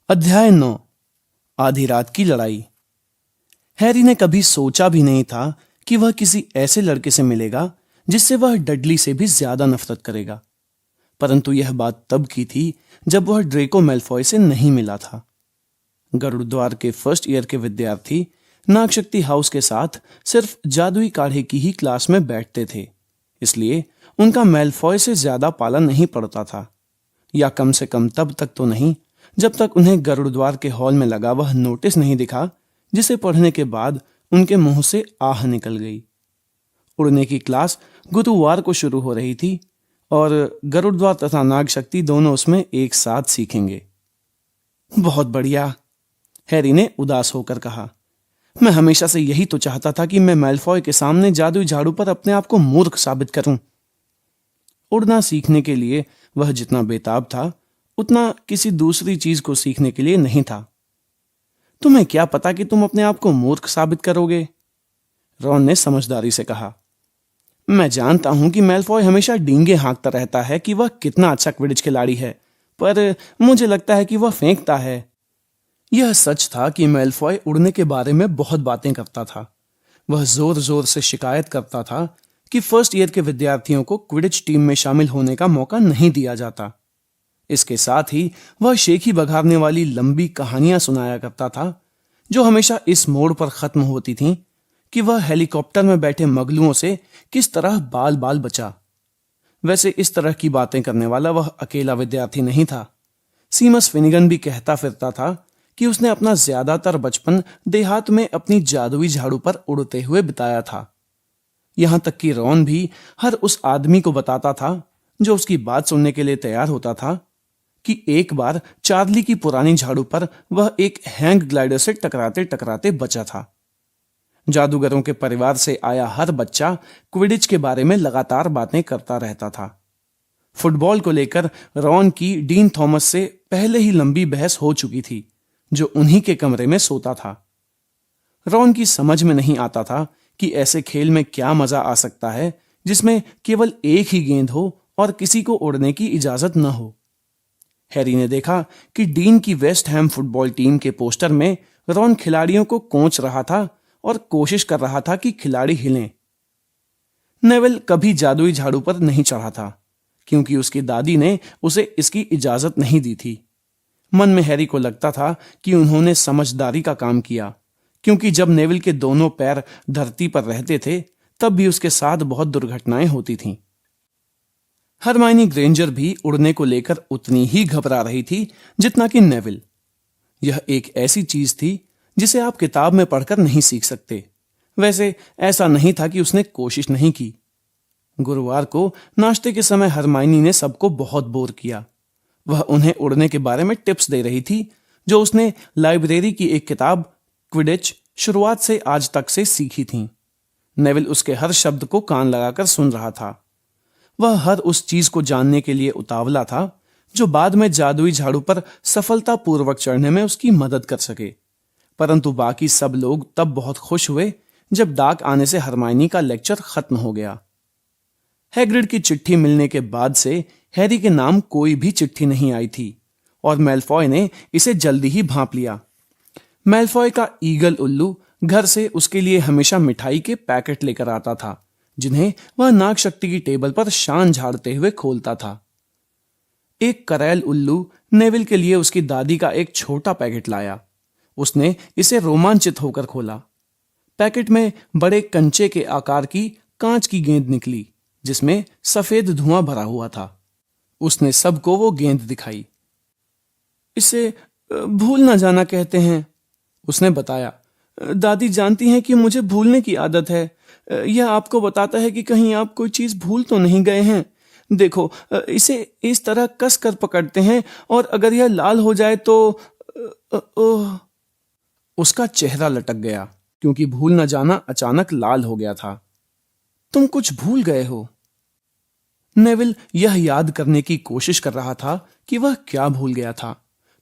अध्याय 9। आधी रात की लड़ाई। हैरी ने कभी सोचा भी नहीं था कि वह किसी ऐसे लड़के से मिलेगा जिससे वह डडली से भी ज्यादा नफरत करेगा, परंतु यह बात तब की थी जब वह ड्रेको मैल्फॉय से नहीं मिला था। गरुड़द्वार के फर्स्ट ईयर के विद्यार्थी नागशक्ति हाउस के साथ सिर्फ जादुई काढ़े की ही क्लास में बैठते थे, इसलिए उनका मैल्फॉय से ज्यादा पाला नहीं पड़ता था, या कम से कम तब तक तो नहीं जब तक उन्हें गरुड़द्वार के हॉल में लगा वह नोटिस नहीं दिखा जिसे पढ़ने के बाद उनके मुंह से आह निकल गई। उड़ने की क्लास गुरुवार को शुरू हो रही थी और गरुड़द्वार तथा नागशक्ति दोनों उसमें एक साथ सीखेंगे। बहुत बढ़िया, हैरी ने उदास होकर कहा। मैं हमेशा से यही तो चाहता था कि मैं मैल्फॉय के सामने जादुई झाड़ू पर अपने आप को मूर्ख साबित करूं। उड़ना सीखने के लिए वह जितना बेताब था उतना किसी दूसरी चीज को सीखने के लिए नहीं था। तुम्हें क्या पता कि तुम अपने आप को मूर्ख साबित करोगे, रॉन ने समझदारी से कहा। मैं जानता हूं कि मैल्फॉय हमेशा डींगे हाँकता रहता है कि वह कितना अच्छा क्विडिच खिलाड़ी है, पर मुझे लगता है कि वह फेंकता है। यह सच था कि मैल्फॉय उड़ने के बारे में बहुत बातें करता था। वह जोर जोर से शिकायत करता था कि फर्स्ट ईयर के विद्यार्थियों को क्विडिच टीम में शामिल होने का मौका नहीं दिया जाता। इसके साथ ही वह शेखी बघारने वाली लंबी कहानियां सुनाया करता था जो हमेशा इस मोड़ पर खत्म होती थीं कि वह हेलीकॉप्टर में बैठे मगलुओं से किस तरह बाल बाल बचा। वैसे इस तरह की बातें करने वाला वह अकेला विद्यार्थी नहीं था। सीमस फिनिगन भी कहता फिरता था कि उसने अपना ज्यादातर बचपन देहात में अपनी जादुई झाड़ू पर उड़ते हुए बिताया था। यहां तक कि रॉन भी हर उस आदमी को बताता था जो उसकी बात सुनने के लिए तैयार होता था कि एक बार चार्ली की पुरानी झाड़ू पर वह एक हैंग ग्लाइडर से टकराते टकराते बचा था। जादूगरों के परिवार से आया हर बच्चा क्विडिच के बारे में लगातार बातें करता रहता था। फुटबॉल को लेकर रॉन की डीन थॉमस से पहले ही लंबी बहस हो चुकी थी, जो उन्हीं के कमरे में सोता था। रॉन की समझ में नहीं आता था कि ऐसे खेल में क्या मजा आ सकता है जिसमें केवल एक ही गेंद हो और किसी को उड़ने की इजाजत न हो। हैरी ने देखा कि डीन की वेस्ट हैम फुटबॉल टीम के पोस्टर में रॉन खिलाड़ियों को कोच रहा था और कोशिश कर रहा था कि खिलाड़ी हिलें। नेविल कभी जादुई झाड़ू पर नहीं चढ़ा था क्योंकि उसकी दादी ने उसे इसकी इजाजत नहीं दी थी। मन में हैरी को लगता था कि उन्होंने समझदारी का काम किया, क्योंकि जब नेविल के दोनों पैर धरती पर रहते थे तब भी उसके साथ बहुत दुर्घटनाएं होती थीं। हरमाइनी ग्रेंजर भी उड़ने को लेकर उतनी ही घबरा रही थी जितना कि नेविल। यह एक ऐसी चीज थी जिसे आप किताब में पढ़कर नहीं सीख सकते। वैसे ऐसा नहीं था कि उसने कोशिश नहीं की। गुरुवार को नाश्ते के समय हरमाइनी ने सबको बहुत बोर किया। वह उन्हें उड़ने के बारे में टिप्स दे रही थी जो उसने लाइब्रेरी की एक किताब क्विडिच शुरुआत से आज तक से सीखी थी। नेविल उसके हर शब्द को कान लगाकर सुन रहा था। वह हर उस चीज को जानने के लिए उतावला था जो बाद में जादुई झाड़ू पर सफलतापूर्वक चढ़ने में उसकी मदद कर सके। परंतु बाकी सब लोग तब बहुत खुश हुए जब डाक आने से हरमाइनी का लेक्चर खत्म हो गया। हैग्रिड की चिट्ठी मिलने के बाद से हैरी के नाम कोई भी चिट्ठी नहीं आई थी और मैल्फॉय ने इसे जल्दी ही भांप लिया। मैल्फॉय का ईगल उल्लू घर से उसके लिए हमेशा मिठाई के पैकेट लेकर आता था जिन्हें वह नागशक्ति की टेबल पर शान झाड़ते हुए खोलता था। एक करैल उल्लू नेविल के लिए उसकी दादी का एक छोटा पैकेट लाया। उसने इसे रोमांचित होकर खोला। पैकेट में बड़े कंचे के आकार की कांच की गेंद निकली जिसमें सफेद धुआं भरा हुआ था। उसने सबको वो गेंद दिखाई। इसे भूल ना जाना कहते हैं, उसने बताया। दादी जानती हैं कि मुझे भूलने की आदत है। यह आपको बताता है कि कहीं आप कोई चीज भूल तो नहीं गए हैं। देखो, इसे इस तरह कस कर पकड़ते हैं और अगर यह लाल हो जाए तो उसका चेहरा लटक गया क्योंकि भूल न जाना अचानक लाल हो गया था। तुम कुछ भूल गए हो। नेविल यह याद करने की कोशिश कर रहा था कि वह क्या भूल गया था।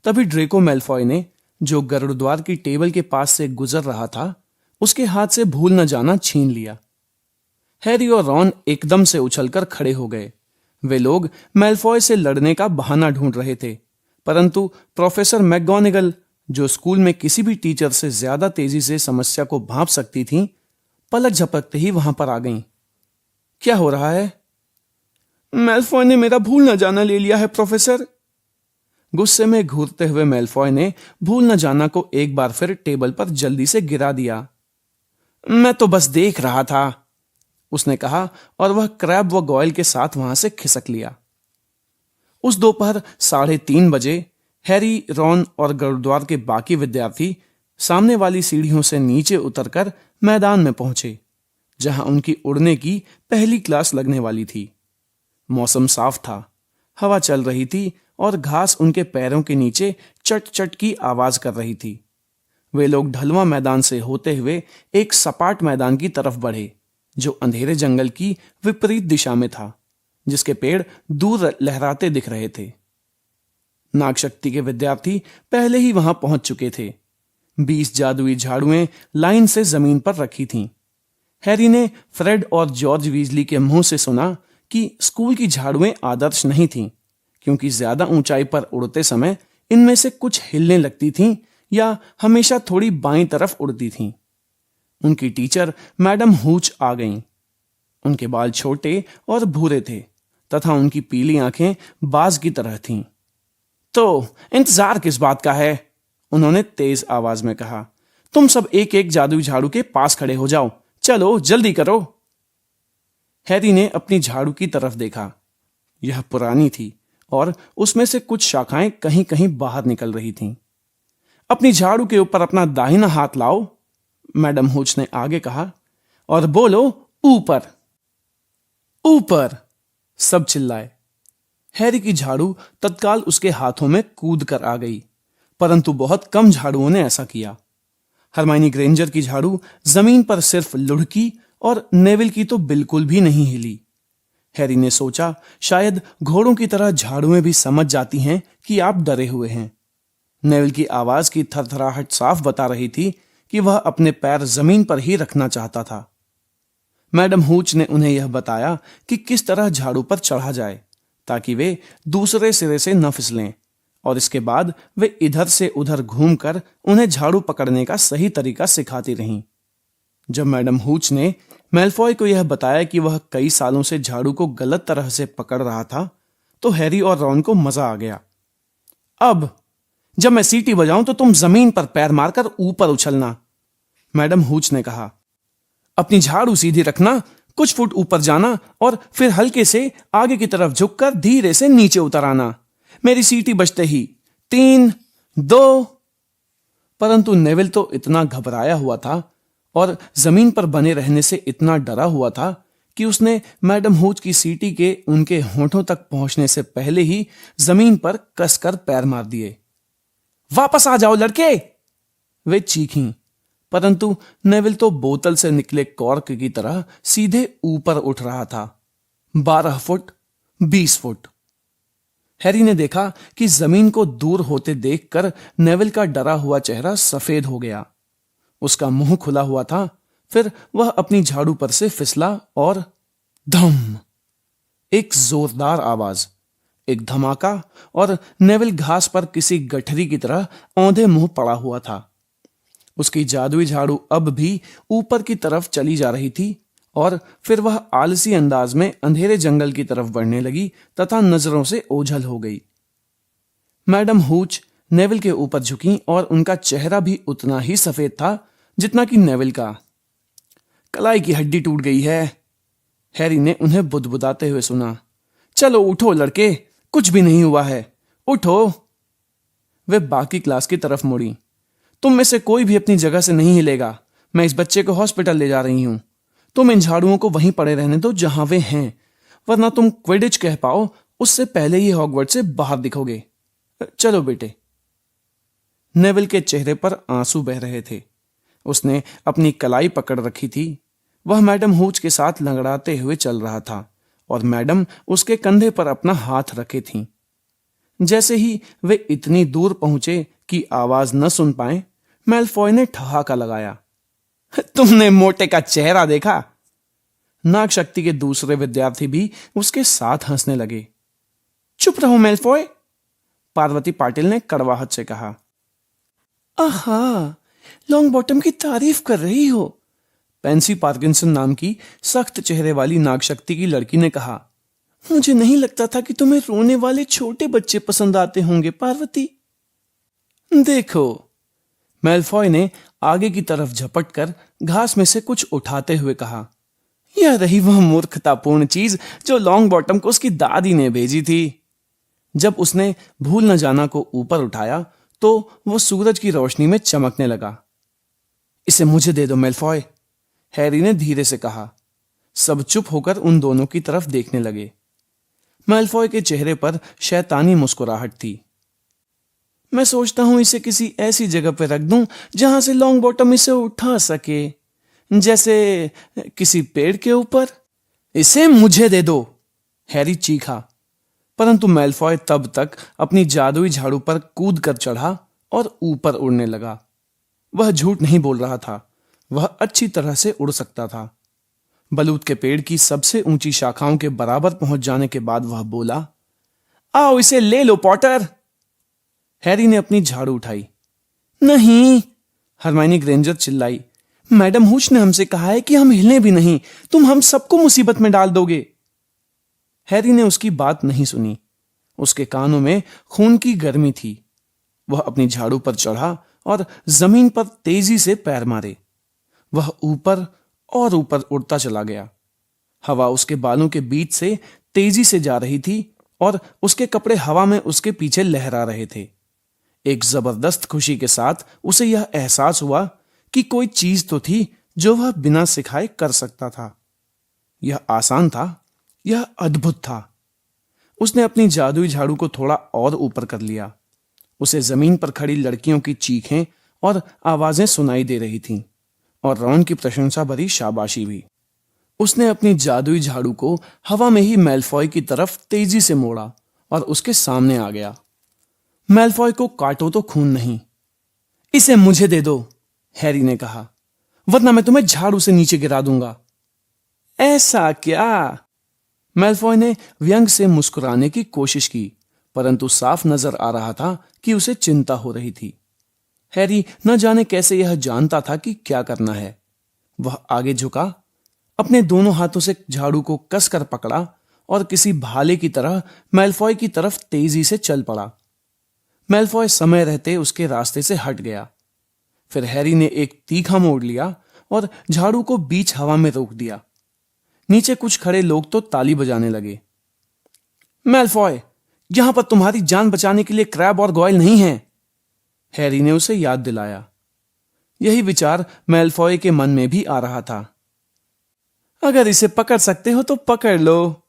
तभी ड्रेको मैल्फॉय ने, जो गरुड़द्वार की टेबल के पास से गुजर रहा था, उसके हाथ से भूल न जाना छीन लिया। हैरी और रॉन एकदम से उछलकर खड़े हो गए। वे लोग मैल्फॉय से लड़ने का बहाना ढूंढ रहे थे, परंतु प्रोफेसर मैकगोनागल, जो स्कूल में किसी भी टीचर से ज्यादा तेजी से समस्या को भांप सकती थीं, पलक झपकते ही वहां पर आ गईं। क्या हो रहा है? मैल्फॉय ने मेरा भूल न जाना ले लिया है प्रोफेसर। गुस्से में घूरते हुए मैल्फॉय ने भूल न जाना को एक बार फिर टेबल पर जल्दी से गिरा दिया। मैं तो बस देख रहा था, उसने कहा और वह क्रैब व गॉयल के साथ वहां से खिसक लिया। उस दोपहर 3:30 बजे हैरी, रॉन और गुरुद्वार के बाकी विद्यार्थी सामने वाली सीढ़ियों से नीचे उतरकर मैदान में पहुंचे, जहां उनकी उड़ने की पहली क्लास लगने वाली थी। मौसम साफ था, हवा चल रही थी और घास उनके पैरों के नीचे चट चट की आवाज कर रही थी। वे लोग ढलवा मैदान से होते हुए एक सपाट मैदान की तरफ बढ़े, जो अंधेरे जंगल की विपरीत दिशा में था, जिसके पेड़ दूर लहराते दिख रहे थे। नागशक्ति के विद्यार्थी पहले ही वहां पहुंच चुके थे। 20 जादुई झाड़ुएं लाइन से जमीन पर रखी थीं। हैरी ने फ्रेड और जॉर्ज वीजली के मुंह से सुना कि स्कूल की झाड़ुएं आदर्श नहीं थीं, क्योंकि ज्यादा ऊंचाई पर उड़ते समय इनमें से कुछ हिलने लगती थीं या हमेशा थोड़ी बाईं तरफ उड़ती थीं। उनकी टीचर मैडम हूच आ गईं। उनके बाल छोटे और भूरे थे तथा उनकी पीली आंखें बाज की तरह थीं। तो इंतजार किस बात का है? उन्होंने तेज आवाज में कहा। तुम सब एक एक जादुई झाड़ू के पास खड़े हो जाओ, चलो जल्दी करो। हैरी ने अपनी झाड़ू की तरफ देखा। यह पुरानी थी और उसमें से कुछ शाखाएं कहीं कहीं बाहर निकल रही थीं। अपनी झाड़ू के ऊपर अपना दाहिना हाथ लाओ, मैडम हूच ने आगे कहा, और बोलो ऊपर। ऊपर, सब चिल्लाए। हैरी की झाड़ू तत्काल उसके हाथों में कूद कर आ गई, परंतु बहुत कम झाड़ुओं ने ऐसा किया। हरमाइनी ग्रेंजर की झाड़ू जमीन पर सिर्फ लुढ़की और नेविल की तो बिल्कुल भी नहीं हिली। हैरी ने सोचा, शायद घोड़ों की तरह झाड़ुएं भी समझ जाती हैं कि आप डरे हुए हैं। नेविल की आवाज की थरथराहट साफ बता रही थी कि वह अपने पैर जमीन पर ही रखना चाहता था। मैडम हूच ने उन्हें यह बताया कि किस तरह झाड़ू पर चढ़ा जाए ताकि वे दूसरे सिरे से न फिसलें, और इसके बाद वे इधर से उधर घूमकर उन्हें झाड़ू पकड़ने का सही तरीका सिखाती रहीं। जब मैडम हूच ने मैल्फॉय को यह बताया कि वह कई सालों से झाड़ू को गलत तरह से पकड़ रहा था, तो हैरी और रॉन को मजा आ गया। अब जब मैं सीटी बजाऊं तो तुम जमीन पर पैर मारकर ऊपर उछलना, मैडम हूच ने कहा। अपनी झाड़ू सीधी रखना, कुछ फुट ऊपर जाना और फिर हल्के से आगे की तरफ झुककर धीरे से नीचे उतर आना। मेरी सीटी बजते ही 3, 2। परंतु नेविल तो इतना घबराया हुआ था और जमीन पर बने रहने से इतना डरा हुआ था कि उसने मैडम हूच की सीटी के उनके होठों तक पहुंचने से पहले ही जमीन पर कसकर पैर मार दिए। वापस आ जाओ लड़के, वे चीखीं, परंतु नेविल तो बोतल से निकले कॉर्क की तरह सीधे ऊपर उठ रहा था। 12 फुट, 20 फुट। हैरी ने देखा कि जमीन को दूर होते देखकर नेविल का डरा हुआ चेहरा सफेद हो गया। उसका मुंह खुला हुआ था। फिर वह अपनी झाड़ू पर से फिसला और धम, एक जोरदार आवाज, एक धमाका, और नेविल घास पर किसी गठरी की तरह औंधे मुंह पड़ा हुआ था। उसकी जादुई झाड़ू अब भी ऊपर की तरफ चली जा रही थी और फिर वह आलसी अंदाज में अंधेरे जंगल की तरफ बढ़ने लगी तथा नजरों से ओझल हो गई। मैडम हूच नेविल के ऊपर झुकी और उनका चेहरा भी उतना ही सफेद था जितना कि नेविल का। कलाई की हड्डी टूट गई है, हैरी ने उन्हें बुदबुदाते हुए सुना। चलो उठो लड़के, कुछ भी नहीं हुआ है, उठो। वे बाकी क्लास की तरफ मुड़ी। तुम में से कोई भी अपनी जगह से नहीं हिलेगा। मैं इस बच्चे को हॉस्पिटल ले जा रही हूं। तुम इन झाड़ुओं को वहीं पड़े रहने दो जहां वे हैं, वरना तुम क्विडिच कह पाओ उससे पहले ही हॉगवर्ट्स से बाहर दिखोगे। चलो बेटे। नेविल के चेहरे पर आंसू बह रहे थे। उसने अपनी कलाई पकड़ रखी थी। वह मैडम हूच के साथ लंगड़ाते हुए चल रहा था और मैडम उसके कंधे पर अपना हाथ रखे थीं। जैसे ही वे इतनी दूर पहुंचे कि आवाज न सुन पाए, मैल्फॉय ने ठहाका लगाया। तुमने मोटे का चेहरा देखा? नागशक्ति के दूसरे विद्यार्थी भी उसके साथ हंसने लगे। चुप रहो मैल्फॉय, पार्वती पाटिल ने कड़वाहट से कहा। आहा, लॉन्ग बॉटम की तारीफ कर रही हो, पेंसी पार्किंसन नाम की सख्त चेहरे वाली नागशक्ति की लड़की ने कहा। मुझे नहीं लगता था कि तुम्हें रोने वाले छोटे बच्चे पसंद आते होंगे पार्वती। देखो, मैल्फॉय ने आगे की तरफ झपटकर घास में से कुछ उठाते हुए कहा। यह रही वह मूर्खतापूर्ण चीज जो लॉन्ग बॉटम को उसकी दादी ने भेजी थी। जब उसने भूल न जाना को ऊपर उठाया तो वो सूरज की रोशनी में चमकने लगा। इसे मुझे दे दो मैल्फॉय, हैरी ने धीरे से कहा। सब चुप होकर उन दोनों की तरफ देखने लगे। मैल्फॉय के चेहरे पर शैतानी मुस्कुराहट थी। मैं सोचता हूं इसे किसी ऐसी जगह पर रख दूं जहां से लॉन्ग बॉटम इसे उठा सके, जैसे किसी पेड़ के ऊपर। इसे मुझे दे दो, हैरी चीखा। परंतु मैल्फॉय तब तक अपनी जादुई झाड़ू पर कूद कर चढ़ा और ऊपर उड़ने लगा। वह झूठ नहीं बोल रहा था, वह अच्छी तरह से उड़ सकता था। बलूत के पेड़ की सबसे ऊंची शाखाओं के बराबर पहुंच जाने के बाद वह बोला, आओ इसे ले लो पॉटर। हैरी ने अपनी झाड़ू उठाई। नहीं, हरमाइनी ग्रेंजर चिल्लाई। मैडम हुच ने हमसे कहा है कि हम हिलने भी नहीं, तुम हम सबको मुसीबत में डाल दोगे। हैरी ने उसकी बात नहीं सुनी। उसके कानों में खून की गर्मी थी। वह अपनी झाड़ू पर चढ़ा और जमीन पर तेजी से पैर मारे। वह ऊपर और ऊपर उड़ता चला गया। हवा उसके बालों के बीच से तेजी से जा रही थी और उसके कपड़े हवा में उसके पीछे लहरा रहे थे। एक जबरदस्त खुशी के साथ उसे यह एहसास हुआ कि कोई चीज तो थी जो वह बिना सिखाए कर सकता था। यह आसान था, यह अद्भुत था। उसने अपनी जादुई झाड़ू को थोड़ा और ऊपर कर लिया। उसे जमीन पर खड़ी लड़कियों की चीखें और आवाजें सुनाई दे रही थीं और रॉन की प्रशंसा भरी शाबाशी भी। उसने अपनी जादुई झाड़ू को हवा में ही मैल्फॉय की तरफ तेजी से मोड़ा और उसके सामने आ गया। मैल्फॉय को काटो तो खून नहीं। इसे मुझे दे दो, हैरी ने कहा, वरना मैं तुम्हें झाड़ू से नीचे गिरा दूंगा। ऐसा क्या? मैल्फॉय ने व्यंग से मुस्कुराने की कोशिश की, परंतु साफ नजर आ रहा था कि उसे चिंता हो रही थी। हैरी न जाने कैसे यह जानता था कि क्या करना है। वह आगे झुका, अपने दोनों हाथों से झाड़ू को कसकर पकड़ा और किसी भाले की तरह मैल्फॉय की तरफ तेजी से चल पड़ा। मैल्फॉय समय रहते उसके रास्ते से हट गया। फिर हैरी ने एक तीखा मोड़ लिया और झाड़ू को बीच हवा में रोक दिया। नीचे कुछ खड़े लोग तो ताली बजाने लगे। मैल्फॉय, यहां पर तुम्हारी जान बचाने के लिए क्रैब और गॉयल नहीं है, हैरी ने उसे याद दिलाया। यही विचार मैल्फॉय के मन में भी आ रहा था। अगर इसे पकड़ सकते हो तो पकड़ लो,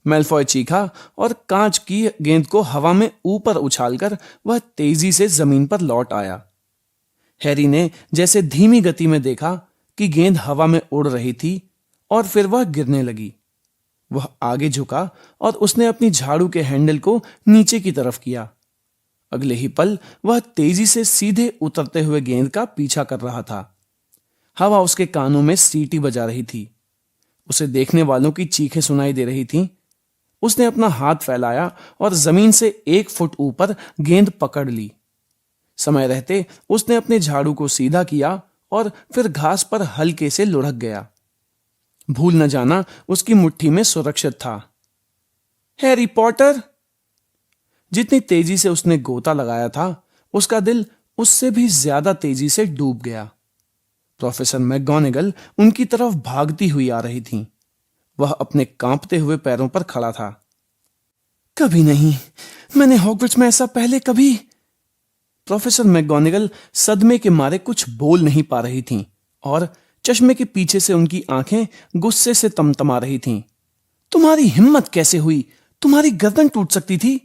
मैल्फॉय चीखा और कांच की गेंद को हवा में ऊपर उछालकर वह तेजी से जमीन पर लौट आया। हैरी ने जैसे धीमी गति में देखा कि गेंद हवा में उड़ रही थी और फिर वह गिरने लगी। वह आगे झुका और उसने अपनी झाड़ू के हैंडल को नीचे की तरफ किया। अगले ही पल वह तेजी से सीधे उतरते हुए गेंद का पीछा कर रहा था। हवा उसके कानों में सीटी बजा रही थी। उसे देखने वालों की चीखें सुनाई दे रही थीं। उसने अपना हाथ फैलाया और जमीन से 1 फुट ऊपर गेंद पकड़ ली। समय रहते उसने अपने झाड़ू को सीधा किया और फिर घास पर हल्के से लुढ़क गया। भूल न जाना उसकी मुट्ठी में सुरक्षित था। Harry Potter! जितनी तेजी से उसने गोता लगाया था, उसका दिल उससे भी ज्यादा तेजी से डूब गया। प्रोफेसर मैकगोनागल उनकी तरफ भागती हुई आ रही थीं। वह अपने कांपते हुए पैरों पर खड़ा था। कभी नहीं, मैंने हॉगवर्ट्स में ऐसा पहले कभी। प्रोफेसर मैकगोनागल सदमे के मारे कुछ बोल नहीं पा रही थीं और चश्मे के पीछे से उनकी आंखें गुस्से से तमतमा रही थीं। तुम्हारी हिम्मत कैसे हुई? तुम्हारी गर्दन टूट सकती थी।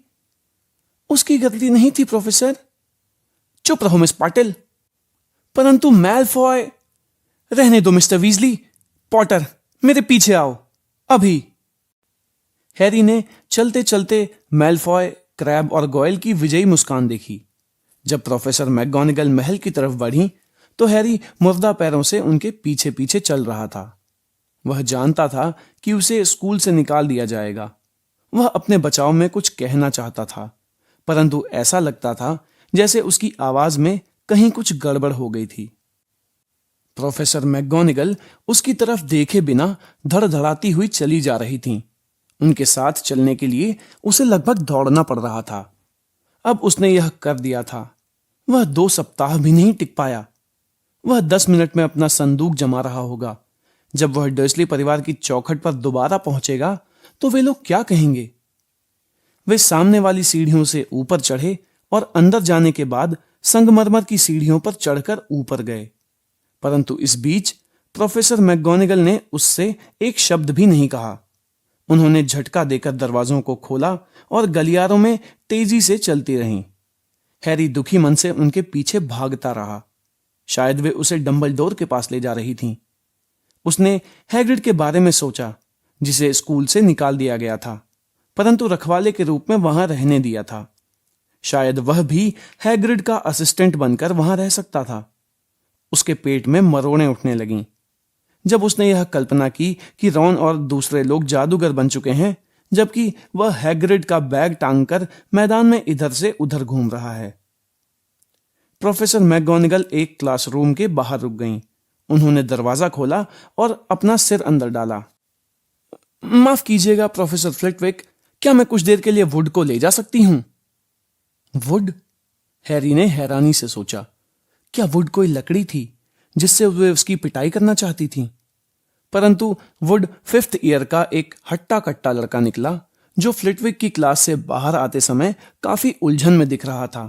उसकी गलती नहीं थी प्रोफेसर। चुप रहो मिस पाटिल। परंतु मैल्फॉय। रहने दो मिस्टर वीजली। पॉटर, मेरे पीछे आओ अभी। हैरी ने चलते चलते मैल्फॉय, क्रैब और गॉयल की विजयी मुस्कान देखी। जब प्रोफेसर मैकगोनागल महल की तरफ बढ़ी तो हैरी मुर्दा पैरों से उनके पीछे पीछे चल रहा था। वह जानता था कि उसे स्कूल से निकाल दिया जाएगा। वह अपने बचाव में कुछ कहना चाहता था, परंतु ऐसा लगता था जैसे उसकी आवाज में कहीं कुछ गड़बड़ हो गई थी। प्रोफेसर मैकगोनागल उसकी तरफ देखे बिना धड़धड़ाती हुई चली जा रही थीं। उनके साथ चलने के लिए उसे लगभग दौड़ना पड़ रहा था। अब उसने यह कर दिया था। वह 2 सप्ताह भी नहीं टिक पाया। वह 10 मिनट में अपना संदूक जमा रहा होगा। जब वह डर्सली परिवार की चौखट पर दोबारा पहुंचेगा तो वे लोग क्या कहेंगे? वे सामने वाली सीढ़ियों से ऊपर चढ़े और अंदर जाने के बाद संगमरमर की सीढ़ियों पर चढ़कर ऊपर गए। परंतु इस बीच प्रोफेसर मैकगोनागल ने उससे एक शब्द भी नहीं कहा। उन्होंने झटका देकर दरवाजों को खोला और गलियारों में तेजी से चलती रहीं। हैरी दुखी मन से उनके पीछे भागता रहा। शायद वे उसे डंबलडोर के पास ले जा रही थीं। उसने हैग्रिड के बारे में सोचा, जिसे स्कूल से निकाल दिया गया था, परंतु रखवाले के रूप में वहां रहने दिया था। शायद वह भी हैग्रिड का असिस्टेंट बनकर वहां रह सकता था। उसके पेट में मरोड़ें उठने लगीं जब उसने यह कल्पना की कि रॉन और दूसरे लोग जादूगर बन चुके हैं, जबकि वह हैग्रिड का बैग टांगकर मैदान में इधर से उधर घूम रहा है। प्रोफेसर मैकगोनागल एक क्लासरूम के बाहर रुक गईं। उन्होंने दरवाजा खोला और अपना सिर अंदर डाला। माफ कीजिएगा प्रोफेसर फ्लिटविक, क्या मैं कुछ देर के लिए वुड को ले जा सकती हूं? वुड? हैरी ने हैरानी से सोचा। क्या वुड कोई लकड़ी थी जिससे वे उसकी पिटाई करना चाहती थी? परंतु वुड 5th ईयर का एक हट्टा कट्टा लड़का निकला जो फ्लिटविक की क्लास से बाहर आते समय काफी उलझन में दिख रहा था।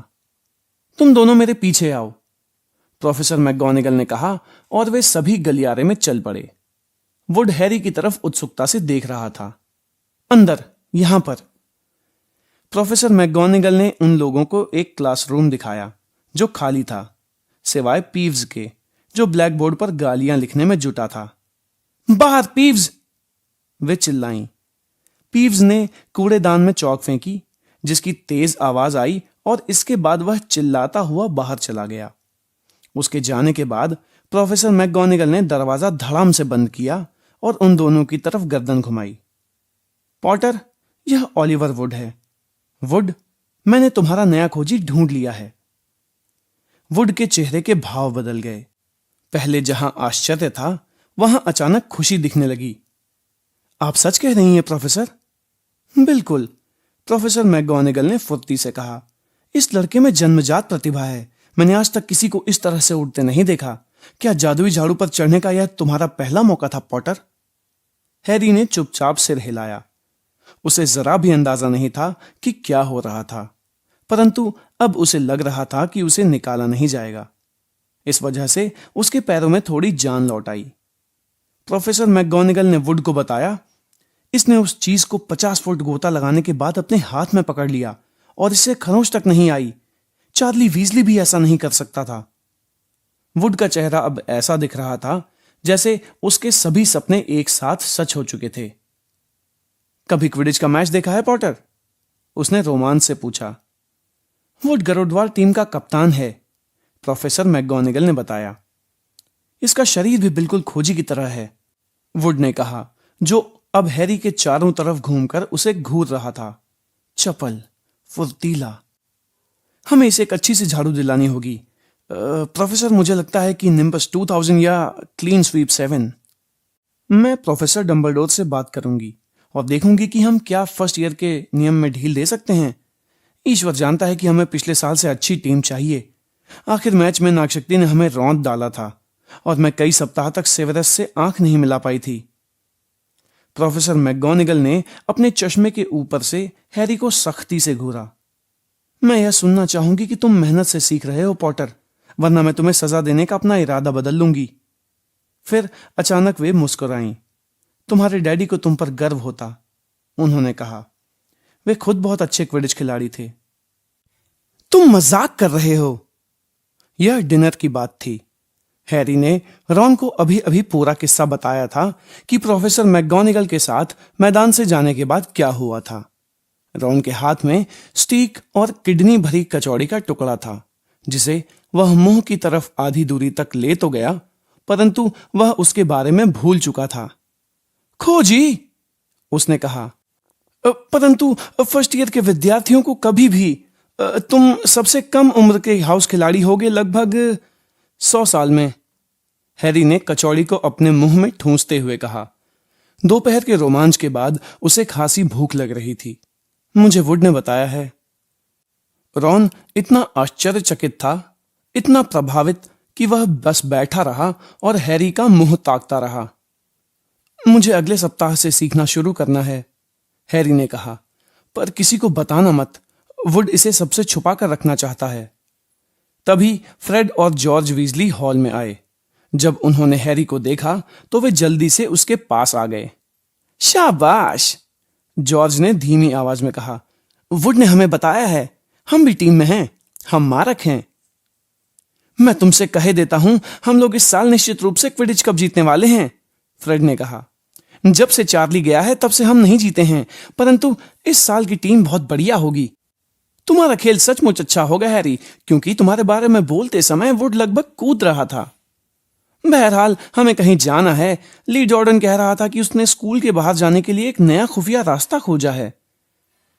तुम दोनों मेरे पीछे आओ, प्रोफेसर मैकगोनागल ने कहा और वे सभी गलियारे में चल पड़े। वुड हैरी की तरफ उत्सुकता से देख रहा था। अंदर, यहां पर। प्रोफेसर मैकगोनागल ने उन लोगों को एक क्लासरूम दिखाया जो खाली था, सिवाय पीव्स के, जो ब्लैक बोर्ड पर गालियां लिखने में जुटा था। बाहर पीव्स! वे चिल्लाईं। पीव्स ने कूड़ेदान में चौक फेंकी, जिसकी तेज आवाज आई और इसके बाद वह चिल्लाता हुआ बाहर चला गया। उसके जाने के बाद प्रोफेसर मैकगोनागल ने दरवाजा धड़ाम से बंद किया और उन दोनों की तरफ गर्दन घुमाई। पॉटर, यह ओलिवर वुड है। वुड, मैंने तुम्हारा नया खोजी ढूंढ लिया है। वुड के चेहरे के भाव बदल गए। पहले जहां आश्चर्य था, वहां अचानक खुशी दिखने लगी। आप सच कह रही हैं प्रोफेसर? बिल्कुल, प्रोफेसर मैकगोनागल ने फुर्ती से कहा। इस लड़के में जन्मजात प्रतिभा है। मैंने आज तक किसी को इस तरह से उड़ते नहीं देखा। क्या जादुई झाड़ू पर चढ़ने का यह तुम्हारा पहला मौका था पॉटर? हैरी ने चुपचाप सिर हिलाया। उसे जरा भी अंदाजा नहीं था कि क्या हो रहा था, परंतु अब उसे लग रहा था कि उसे निकाला नहीं जाएगा। इस वजह से उसके पैरों में थोड़ी जान लौट आई। प्रोफेसर मैकगोनागल ने वुड को बताया, इसने उस चीज को 50 फुट गोता लगाने के बाद अपने हाथ में पकड़ लिया और इससे खरोंच तक नहीं आई। चार्ली वीजली भी ऐसा नहीं कर सकता था। वुड का चेहरा अब ऐसा दिख रहा था जैसे उसके सभी सपने एक साथ सच हो चुके थे। कभी क्विडिच का मैच देखा है पॉटर? उसने रोमांच से पूछा। वुड गरुड़वाल टीम का कप्तान है, प्रोफेसर मैकगोनागल ने बताया। इसका शरीर भी बिल्कुल खोजी की तरह है, वुड ने कहा, जो अब हैरी के चारों तरफ घूमकर उसे घूर रहा था। चपल, फुर्तीला। हमें इसे एक अच्छी सी झाड़ू दिलानी होगी। प्रोफेसर, मुझे लगता है कि निम्बस 2000 या क्लीन स्वीप 7। मैं प्रोफेसर डंबलडोर से बात करूंगी और देखूंगी कि हम क्या फर्स्ट ईयर के नियम में ढील दे सकते हैं। ईश्वर जानता है कि हमें पिछले साल से अच्छी टीम चाहिए। आखिर मैच में नागशक्ति ने हमें रौंद डाला था और मैं कई सप्ताह तक सेवेरस से आंख नहीं मिला पाई थी। प्रोफेसर मैकगोनागल ने अपने चश्मे के ऊपर से हैरी को सख्ती से घूरा। मैं यह सुनना चाहूंगी कि तुम मेहनत से सीख रहे हो पॉटर, वरना मैं तुम्हें सजा देने का अपना इरादा बदल लूंगी। फिर अचानक वे मुस्कुराईं। तुम्हारे डैडी को तुम पर गर्व होता, उन्होंने कहा। वे खुद बहुत अच्छे क्विडिच खिलाड़ी थे। तुम मजाक कर रहे हो। यह डिनर की बात थी। हैरी ने रॉन को अभी अभी पूरा किस्सा बताया था कि प्रोफेसर मैकगोनागल के साथ मैदान से जाने के बाद क्या हुआ था। रॉन के हाथ में स्टीक और किडनी भरी कचौड़ी का टुकड़ा था, जिसे वह मुंह की तरफ आधी दूरी तक ले तो गया, परंतु वह उसके बारे में भूल चुका था। खोजी, उसने कहा, परंतु फर्स्ट ईयर के विद्यार्थियों को कभी भी तुम सबसे कम उम्र के हाउस खिलाड़ी होगे, लगभग 100 साल में। हैरी ने कचौड़ी को अपने मुंह में ठूंसते हुए कहा। दोपहर के रोमांच के बाद उसे खासी भूख लग रही थी। मुझे वुड ने बताया है। रॉन इतना आश्चर्यचकित था, इतना प्रभावित कि वह बस बैठा रहा और हैरी का मुंह ताकता रहा। मुझे अगले सप्ताह से सीखना शुरू करना है, हैरी ने कहा, पर किसी को बताना मत। वुड इसे सबसे छुपा कर रखना चाहता है। तभी फ्रेड और जॉर्ज वीजली हॉल में आए। जब उन्होंने हैरी को देखा तो वे जल्दी से उसके पास आ गए। शाबाश, जॉर्ज ने धीमी आवाज में कहा। वुड ने हमें बताया है, हम भी टीम में हैं, हम मारक हैं। मैं तुमसे कहे देता हूं, हम लोग इस साल निश्चित रूप से क्विडिच कप जीतने वाले हैं, फ्रेड ने कहा। जब से चार्ली गया है तब से हम नहीं जीते हैं, परंतु इस साल की टीम बहुत बढ़िया होगी। तुम्हारा खेल सचमुच अच्छा होगा हैरी, क्योंकि तुम्हारे बारे में बोलते समय वुड लगभग कूद रहा था। बहरहाल हमें कहीं जाना है। ली जॉर्डन कह रहा था कि उसने स्कूल के बाहर जाने के लिए एक नया खुफिया रास्ता खोजा है।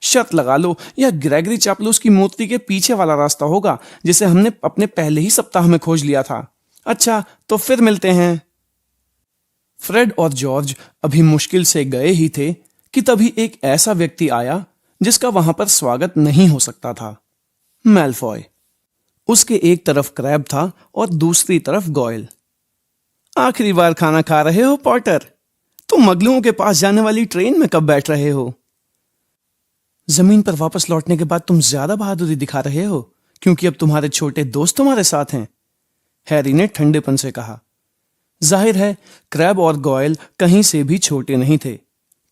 शर्त लगा लो, यह ग्रेगरी चापलूस की मूर्ति के पीछे वाला रास्ता होगा, जिसे हमने अपने पहले ही सप्ताह में खोज लिया था। अच्छा, तो फिर मिलते हैं। फ्रेड और जॉर्ज अभी मुश्किल से गए ही थे कि तभी एक ऐसा व्यक्ति आया जिसका वहां पर स्वागत नहीं हो सकता था। मैलफॉय। उसके एक तरफ क्रैब था और दूसरी तरफ गॉयल। आखिरी बार खाना खा रहे हो पॉटर? तुम मगलुओं के पास जाने वाली ट्रेन में कब बैठ रहे हो? जमीन पर वापस लौटने के बाद तुम ज्यादा बहादुरी दिखा रहे हो, क्योंकि अब तुम्हारे छोटे दोस्त तुम्हारे साथ हैं, हैरी ने ठंडेपन से कहा। जाहिर है क्रैब और गॉयल कहीं से भी छोटे नहीं थे,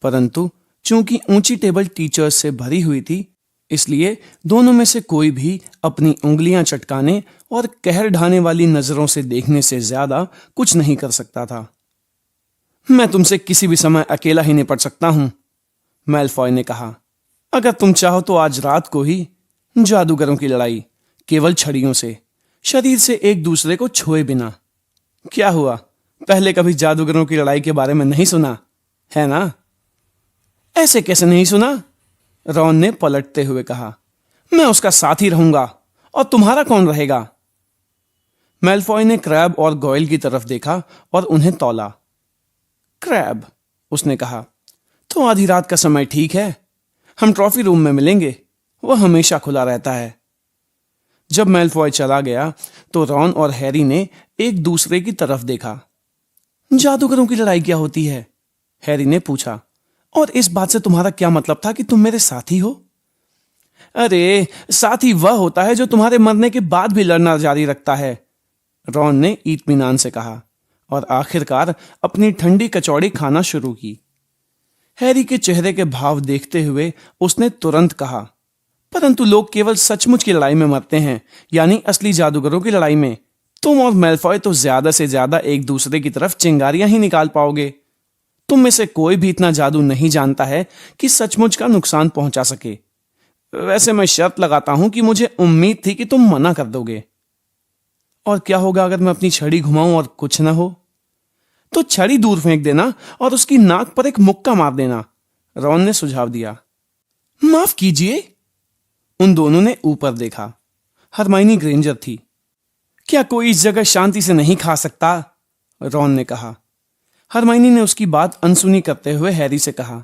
परंतु चूंकि ऊंची टेबल टीचर्स से भरी हुई थी, इसलिए दोनों में से कोई भी अपनी उंगलियां चटकाने और कहर ढाने वाली नजरों से देखने से ज्यादा कुछ नहीं कर सकता था। मैं तुमसे किसी भी समय अकेला ही निपट सकता हूं, मैलफॉय ने कहा। अगर तुम चाहो तो आज रात को ही। जादूगरों की लड़ाई, केवल छड़ियों से, शरीर से एक दूसरे को छुए बिना। क्या हुआ, पहले कभी जादूगरों की लड़ाई के बारे में नहीं सुना है ना? ऐसे कैसे नहीं सुना? रॉन ने पलटते हुए कहा। मैं उसका साथी रहूंगा, और तुम्हारा कौन रहेगा? मैलफॉय ने क्रैब और गॉयल की तरफ देखा और उन्हें तौला। क्रैब, उसने कहा, तो आधी रात का समय ठीक है, हम ट्रॉफी रूम में मिलेंगे, वह हमेशा खुला रहता है। जब मैलफॉय चला गया तो रॉन और हैरी ने एक दूसरे की तरफ देखा। जादूगरों की लड़ाई क्या होती है? हैरी ने पूछा। और इस बात से तुम्हारा क्या मतलब था कि तुम मेरे साथी हो? अरे, साथी वह होता है जो तुम्हारे मरने के बाद भी लड़ना जारी रखता है, रॉन ने इत्मीनान से कहा, और आखिरकार अपनी ठंडी कचौड़ी खाना शुरू की। हैरी के चेहरे के भाव देखते हुए उसने तुरंत कहा, परंतु लोग केवल सचमुच की लड़ाई में मरते हैं, यानी असली जादूगरों की लड़ाई में। तुम और मैलफॉय तो ज्यादा से ज्यादा एक दूसरे की तरफ चिंगारियां ही निकाल पाओगे। तुम में से कोई भी इतना जादू नहीं जानता है कि सचमुच का नुकसान पहुंचा सके। वैसे मैं शर्त लगाता हूं कि मुझे उम्मीद थी कि तुम मना कर दोगे। और क्या होगा अगर मैं अपनी छड़ी घुमाऊं और कुछ ना हो? तो छड़ी दूर फेंक देना और उसकी नाक पर एक मुक्का मार देना, रॉन ने सुझाव दिया। माफ कीजिए। उन दोनों ने ऊपर देखा। हरमाइनी ग्रेंजर थी। क्या कोई इस जगह शांति से नहीं खा सकता? रॉन ने कहा। हरमाइनी ने उसकी बात अनसुनी करते हुए हैरी से कहा,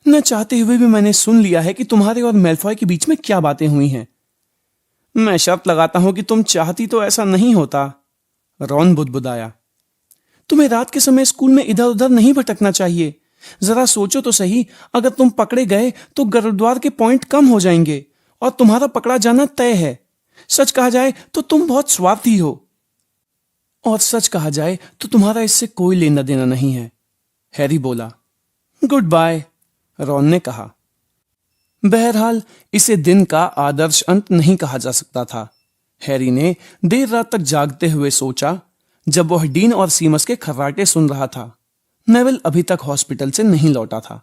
न चाहते हुए भी मैंने सुन लिया है कि तुम्हारे और मैलफॉय के बीच में क्या बातें हुई हैं। मैं शर्त लगाता हूं कि तुम चाहती तो ऐसा नहीं होता, रॉन बुदबुदाया। तुम्हें रात के समय स्कूल में इधर उधर नहीं भटकना चाहिए। जरा सोचो तो सही, अगर तुम पकड़े गए तो गुरुद्वार के पॉइंट कम हो जाएंगे और तुम्हारा पकड़ा जाना तय है। सच कहा जाए तो तुम बहुत स्वार्थी हो, और सच कहा जाए तो तुम्हारा इससे कोई लेना देना नहीं है, हैरी बोला। गुड बाय, रॉन ने कहा। बहरहाल इसे दिन का आदर्श अंत नहीं कहा जा सकता था। हैरी ने देर रात तक जागते हुए सोचा। जब वह डीन और सीमस के खर्राटे सुन रहा था, नेविल अभी तक हॉस्पिटल से नहीं लौटा था।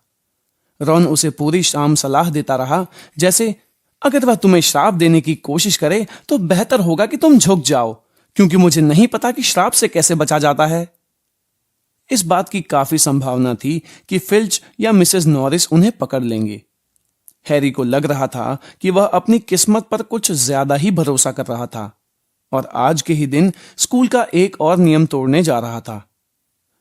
रॉन उसे पूरी शाम सलाह देता रहा, जैसे अगर वह तुम्हें श्राप देने की कोशिश करे तो बेहतर होगा कि तुम झुक जाओ, क्योंकि मुझे नहीं पता कि श्राप से कैसे बचा जाता है। इस बात की काफी संभावना थी कि फिल्च या मिसेस नॉरिस उन्हें पकड़ लेंगे। हैरी को लग रहा था कि वह अपनी किस्मत पर कुछ ज्यादा ही भरोसा कर रहा था और आज के ही दिन स्कूल का एक और नियम तोड़ने जा रहा था।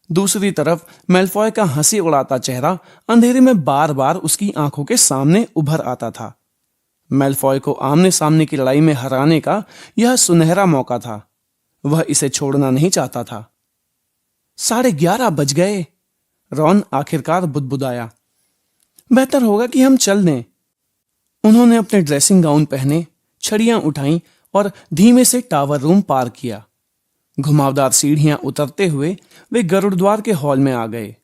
दूसरी तरफ मैल्फॉय का हंसी उड़ाता चेहरा अंधेरे में बार बार उसकी आंखों के सामने उभर आता था। मैल्फॉय को आमने सामने की लड़ाई में हराने का यह सुनहरा मौका था। वह इसे छोड़ना नहीं चाहता था। 11:30 बज गए। रॉन आखिरकार बुदबुदाया। बेहतर होगा कि हम चल दें। उन्होंने अपने ड्रेसिंग गाउन पहने, छड़ियां उठाईं और धीमे से टावर रूम पार किया। घुमावदार सीढ़ियां उतरते हुए वे गरुड़द्वार के हॉल में आ गए।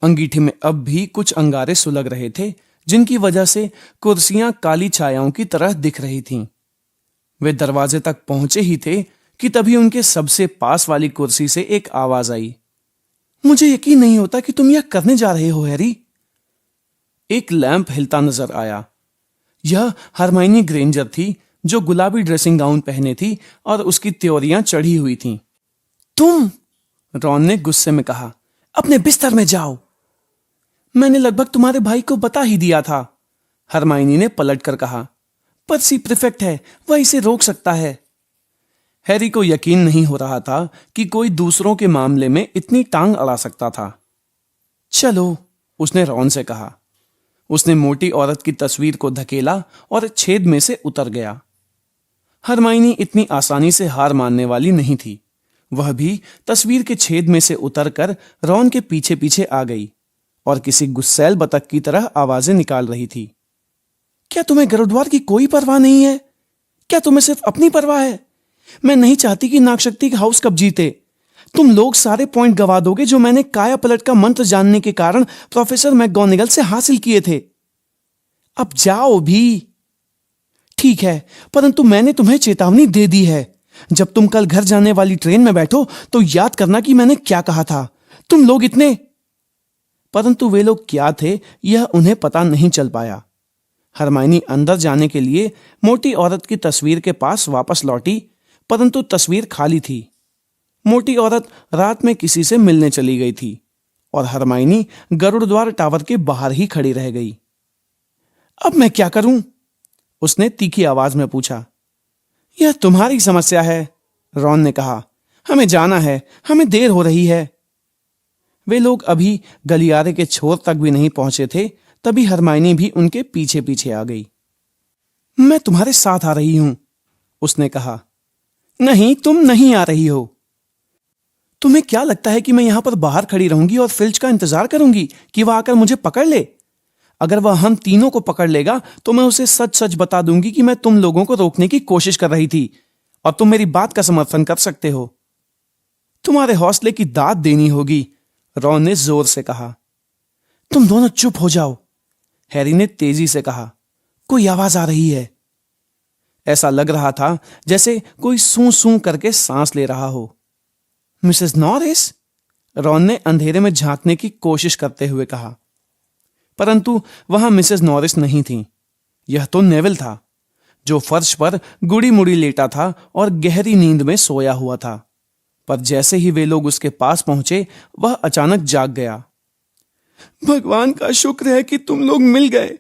अंगीठी में अब भी कुछ अंगारे सुलग रहे थे, जिनकी वजह से कुर्सियां काली छायाओं की तरह दिख रही थीं। वे दरवाजे तक पहुंचे ही थे कि तभी उनके सबसे पास वाली कुर्सी से एक आवाज आई। मुझे यकीन नहीं होता कि तुम यह करने जा रहे हो हैरी। एक लैंप हिलता नजर आया। यह हरमाइनी ग्रेंजर थी, जो गुलाबी ड्रेसिंग गाउन पहने थी और उसकी त्योरियां चढ़ी हुई थीं। तुम, रॉन ने गुस्से में कहा, अपने बिस्तर में जाओ। मैंने लगभग तुम्हारे भाई को बता ही दिया था, हरमाइनी ने पलटकर कहा। पर्सी प्रीफेक्ट है, वह इसे रोक सकता है। हैरी को यकीन नहीं हो रहा था कि कोई दूसरों के मामले में इतनी टांग अड़ा सकता था। चलो, उसने रॉन से कहा। उसने मोटी औरत की तस्वीर को धकेला और छेद में से उतर गया। हरमाइनी इतनी आसानी से हार मानने वाली नहीं थी। वह भी तस्वीर के छेद में से उतरकर रॉन के पीछे पीछे आ गई और किसी गुस्सैल बतख की तरह आवाजें निकाल रही थी। क्या तुम्हें गरुड़द्वार की कोई परवाह नहीं है? क्या तुम्हें सिर्फ अपनी परवाह है? मैं नहीं चाहती कि नागशक्ति का हाउस कब जीते। तुम लोग सारे पॉइंट गवा दोगे जो मैंने काया पलट का मंत्र जानने के कारण प्रोफेसर मैकगोनागल से हासिल किए थे। अब जाओ भी। ठीक है, परंतु मैंने तुम्हें चेतावनी दे दी है। जब तुम कल घर जाने वाली ट्रेन में बैठो तो याद करना कि मैंने क्या कहा था। तुम लोग इतने। परंतु वे लोग क्या थे यह उन्हें पता नहीं चल पाया। हरमाइनी अंदर जाने के लिए मोटी औरत की तस्वीर के पास वापस लौटी, परंतु तस्वीर खाली थी। मोटी औरत रात में किसी से मिलने चली गई थी और हरमाइनी गरुड़द्वार टावर के बाहर ही खड़ी रह गई। अब मैं क्या करूं? उसने तीखी आवाज में पूछा। यह तुम्हारी समस्या है, रॉन ने कहा। हमें जाना है, हमें देर हो रही है। वे लोग अभी गलियारे के छोर तक भी नहीं पहुंचे थे, तभी हरमाइनी भी उनके पीछे पीछे आ गई। मैं तुम्हारे साथ आ रही हूं, उसने कहा। नहीं, तुम नहीं आ रही हो। तुम्हें क्या लगता है कि मैं यहां पर बाहर खड़ी रहूंगी और फिल्च का इंतजार करूंगी कि वह आकर मुझे पकड़ ले? अगर वह हम तीनों को पकड़ लेगा तो मैं उसे सच सच बता दूंगी कि मैं तुम लोगों को रोकने की कोशिश कर रही थी और तुम मेरी बात का समर्थन कर सकते हो। तुम्हारे हौसले की दाद देनी होगी, रॉन ने जोर से कहा। तुम दोनों चुप हो जाओ, हैरी ने तेजी से कहा। कोई आवाज आ रही है। ऐसा लग रहा था जैसे कोई सूं सूं करके सांस ले रहा हो। मिसेस नॉरिस, रॉन ने अंधेरे में झांकने की कोशिश करते हुए कहा। परंतु वहां मिसेस नॉरिस नहीं थी। यह तो नेविल था, जो फर्श पर गुड़ी मुड़ी लेटा था और गहरी नींद में सोया हुआ था। पर जैसे ही वे लोग उसके पास पहुंचे, वह अचानक जाग गया। भगवान का शुक्र है कि तुम लोग मिल गए।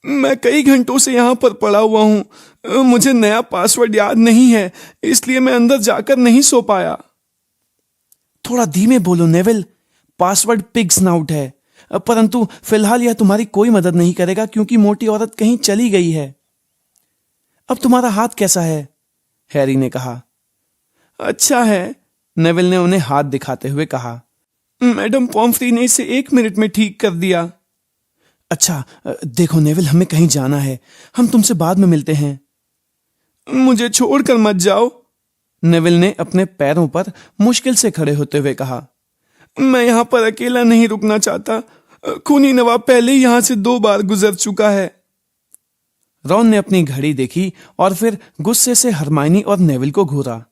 मैं कई घंटों से यहां पर पड़ा हुआ हूं। मुझे नया पासवर्ड याद नहीं है, इसलिए मैं अंदर जाकर नहीं सो पाया। थोड़ा धीमे बोलो नेविल, पासवर्ड पिग स्नाउट है। परंतु फिलहाल यह तुम्हारी कोई मदद नहीं करेगा क्योंकि मोटी औरत कहीं चली गई है। अब तुम्हारा हाथ कैसा है? हैरी ने कहा। अच्छा है, नेविल ने उन्हें हाथ दिखाते हुए कहा। मैडम पॉम्फ्री ने इसे 1 मिनट में ठीक कर दिया। अच्छा, देखो नेविल, हमें कहीं जाना है। हम तुमसे बाद में मिलते हैं। मुझे छोड़कर मत जाओ, नेविल ने अपने पैरों पर मुश्किल से खड़े होते हुए कहा। मैं यहां पर अकेला नहीं रुकना चाहता। खूनी नवाब पहले ही यहां से 2 बार गुजर चुका है। रॉन ने अपनी घड़ी देखी और फिर गुस्से से हरमाइनी और नेविल को घूरा।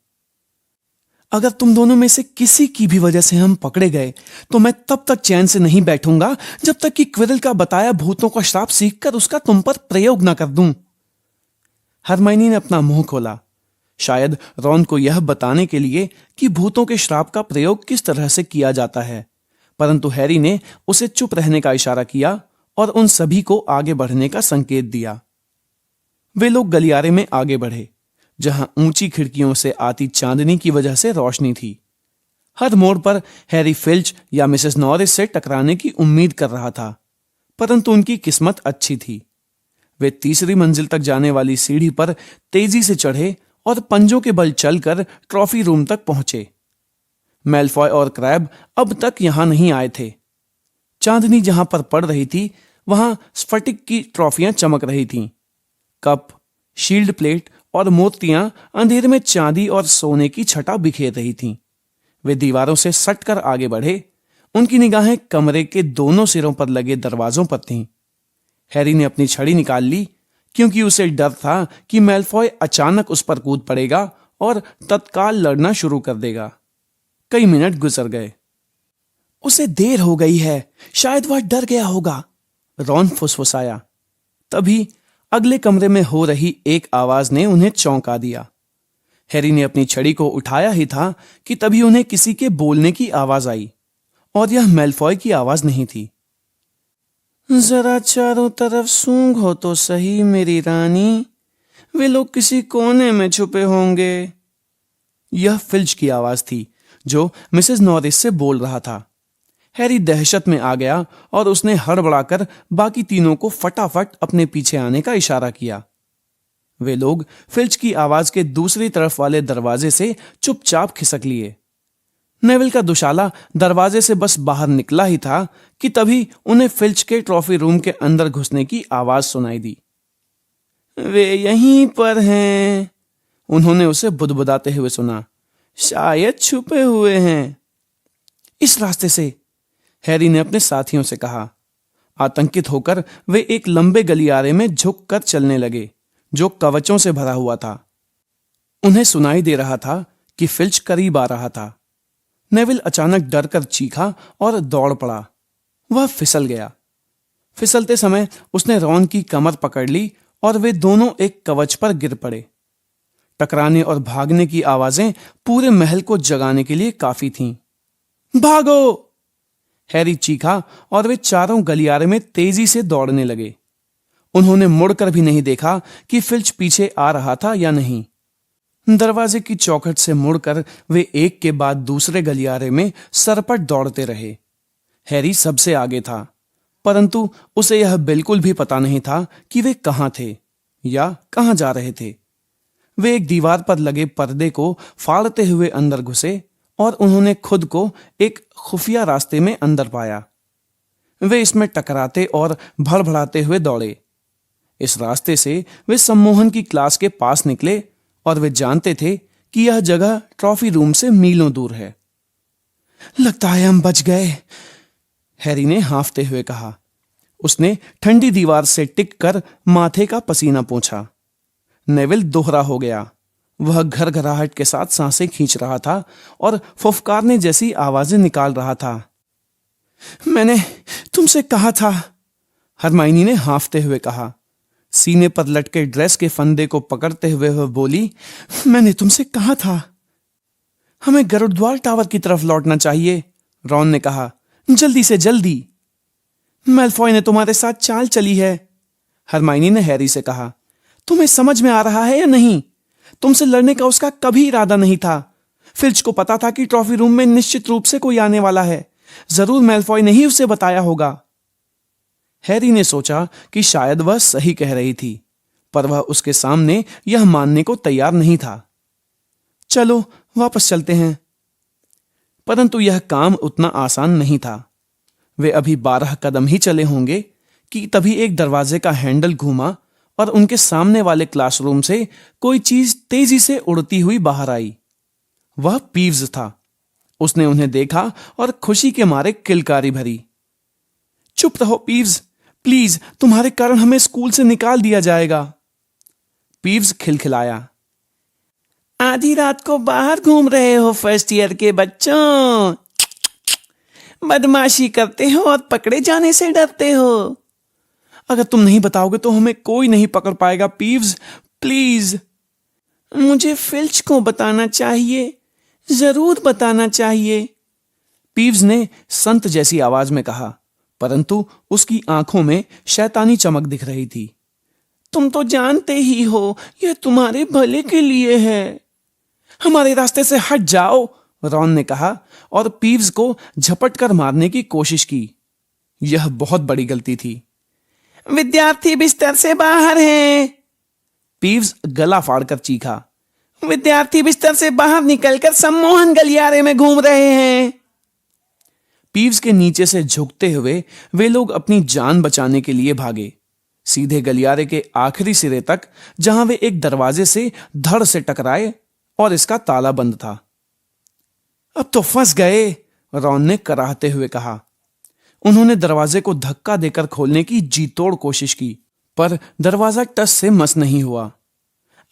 अगर तुम दोनों में से किसी की भी वजह से हम पकड़े गए तो मैं तब तक चैन से नहीं बैठूंगा जब तक कि क्विरल का बताया भूतों का श्राप सीखकर उसका तुम पर प्रयोग ना कर दूं। हरमाइनी ने अपना मुंह खोला, शायद रॉन को यह बताने के लिए कि भूतों के श्राप का प्रयोग किस तरह से किया जाता है, परंतु हैरी ने उसे चुप रहने का इशारा किया और उन सभी को आगे बढ़ने का संकेत दिया। वे लोग गलियारे में आगे बढ़े, जहां ऊंची खिड़कियों से आती चांदनी की वजह से रोशनी थी। हर मोड़ पर हैरी फिल्च या मिसेस नॉरिस से टकराने की उम्मीद कर रहा था, परंतु उनकी किस्मत अच्छी थी। वे तीसरी मंजिल तक जाने वाली सीढ़ी पर तेजी से चढ़े और पंजों के बल चलकर ट्रॉफी रूम तक पहुंचे। मैलफॉय और क्रैब अब तक यहां नहीं आए थे। चांदनी जहां पर पड़ रही थी, वहां स्फटिक की ट्रॉफियां चमक रही थीं। कप, शील्ड प्लेट और मोतियां अंधेरे में चांदी और सोने की छटा बिखेर रही थीं। वे दीवारों से सटकर आगे बढ़े। उनकी निगाहें कमरे के दोनों सिरों पर लगे दरवाजों पर थीं। हैरी ने अपनी छड़ी निकाल ली, क्योंकि उसे डर था कि मैलफॉय अचानक उस पर कूद पड़ेगा और तत्काल लड़ना शुरू कर देगा। कई मिनट गुजर गए। उसे देर हो गई है, शायद वह डर गया होगा, रॉन फुसफुसाया। तभी अगले कमरे में हो रही एक आवाज ने उन्हें चौंका दिया। हैरी ने अपनी छड़ी को उठाया ही था कि तभी उन्हें किसी के बोलने की आवाज आई, और यह मैलफॉय की आवाज नहीं थी। जरा चारों तरफ सूंघो तो सही मेरी रानी, वे लोग किसी कोने में छुपे होंगे। यह फिल्च की आवाज थी, जो मिसेस नॉरिस से बोल रहा था। हैरी दहशत में आ गया और उसने हड़बड़ाकर बाकी तीनों को फटाफट अपने पीछे आने का इशारा किया। वे लोग फिल्च की आवाज के दूसरी तरफ वाले दरवाजे से चुपचाप खिसक लिए। नेविल का दुशाला दरवाजे से बस बाहर निकला ही था कि तभी उन्हें फिल्च के ट्रॉफी रूम के अंदर घुसने की आवाज सुनाई दी। वे यहीं पर हैं, उन्होंने उसे बुदबुदाते हुए सुना। शायद छुपे हुए हैं। इस रास्ते से, हैरी ने अपने साथियों से कहा। आतंकित होकर वे एक लंबे गलियारे में झुककर चलने लगे, जो कवचों से भरा हुआ था। उन्हें सुनाई दे रहा था कि फिल्च करीब आ रहा था। नेविल अचानक डर कर चीखा और दौड़ पड़ा। वह फिसल गया। फिसलते समय उसने रॉन की कमर पकड़ ली और वे दोनों एक कवच पर गिर पड़े। टकराने और भागने की आवाजें पूरे महल को जगाने के लिए काफी थीं। भागो! हैरी चीखा और वे चारों गलियारे में तेजी से दौड़ने लगे। उन्होंने मुड़कर भी नहीं देखा कि फिल्च पीछे आ रहा था या नहीं। दरवाजे की चौखट से मुड़कर वे एक के बाद दूसरे गलियारे में सरपट दौड़ते रहे। हैरी सबसे आगे था, परंतु उसे यह बिल्कुल भी पता नहीं था कि वे कहां थे या कहां जा रहे थे। वे एक दीवार पर लगे पर्दे को फाड़ते हुए अंदर घुसे और उन्होंने खुद को एक खुफिया रास्ते में अंदर पाया। वे इसमें टकराते और भड़भड़ाते हुए दौड़े। इस रास्ते से वे सम्मोहन की क्लास के पास निकले और वे जानते थे कि यह जगह ट्रॉफी रूम से मीलों दूर है। लगता है हम बच गए, हैरी ने हांफते हुए कहा। उसने ठंडी दीवार से टिककर माथे का पसीना पोंछा। नेविल दोहरा हो गया। वह घरघराहट के साथ सांसें खींच रहा था और फुफकारने जैसी आवाजें निकाल रहा था। मैंने तुमसे कहा था, हरमाइनी ने हांफते हुए कहा। सीने पर लटके ड्रेस के फंदे को पकड़ते हुए वह बोली, मैंने तुमसे कहा था। हमें गरुड़द्वार टावर की तरफ लौटना चाहिए, रॉन ने कहा। जल्दी से जल्दी। मैलफॉय ने तुम्हारे साथ चाल चली है, हरमाइनी ने हैरी से कहा। तुम्हें समझ में आ रहा है या नहीं? तुमसे लड़ने का उसका कभी इरादा नहीं था। फिल्च को पता था कि ट्रॉफी रूम में निश्चित रूप से कोई आने वाला है। जरूर मैलफॉय ने ही उसे बताया होगा। हैरी ने सोचा कि शायद वह सही कह रही थी, पर वह उसके सामने यह मानने को तैयार नहीं था। चलो वापस चलते हैं। परंतु यह काम उतना आसान नहीं था। वे अभी 12 कदम ही चले होंगे कि तभी एक दरवाजे का हैंडल घूमा और उनके सामने वाले क्लासरूम से कोई चीज तेजी से उड़ती हुई बाहर आई। वह पीव्स था। उसने उन्हें देखा और खुशी के मारे किलकारी भरी। चुप रहो पीव्स, प्लीज, तुम्हारे कारण हमें स्कूल से निकाल दिया जाएगा। पीव्स खिलखिलाया। आधी रात को बाहर घूम रहे हो फर्स्ट ईयर के बच्चों, बदमाशी करते हो और पकड़े जाने से डरते हो। अगर तुम नहीं बताओगे तो हमें कोई नहीं पकड़ पाएगा पीव्स, प्लीज। मुझे फिल्च को बताना चाहिए, जरूर बताना चाहिए, पीव्स ने संत जैसी आवाज में कहा। परंतु उसकी आंखों में शैतानी चमक दिख रही थी। तुम तो जानते ही हो यह तुम्हारे भले के लिए है। हमारे रास्ते से हट जाओ, रॉन ने कहा और पीव्स को झपट कर मारने की कोशिश की। यह बहुत बड़ी गलती थी। विद्यार्थी बिस्तर से बाहर हैं। पीव्स गला फाड़कर चीखा। विद्यार्थी बिस्तर से बाहर निकलकर सम्मोहन गलियारे में घूम रहे हैं। पीव्स के नीचे से झुकते हुए वे लोग अपनी जान बचाने के लिए भागे, सीधे गलियारे के आखिरी सिरे तक, जहां वे एक दरवाजे से धड़ से टकराए और इसका ताला बंद था। अब तो फंस गए, रॉन ने कराहते हुए कहा। उन्होंने दरवाजे को धक्का देकर खोलने की जी तोड़ कोशिश की, पर दरवाजा टस से मस नहीं हुआ।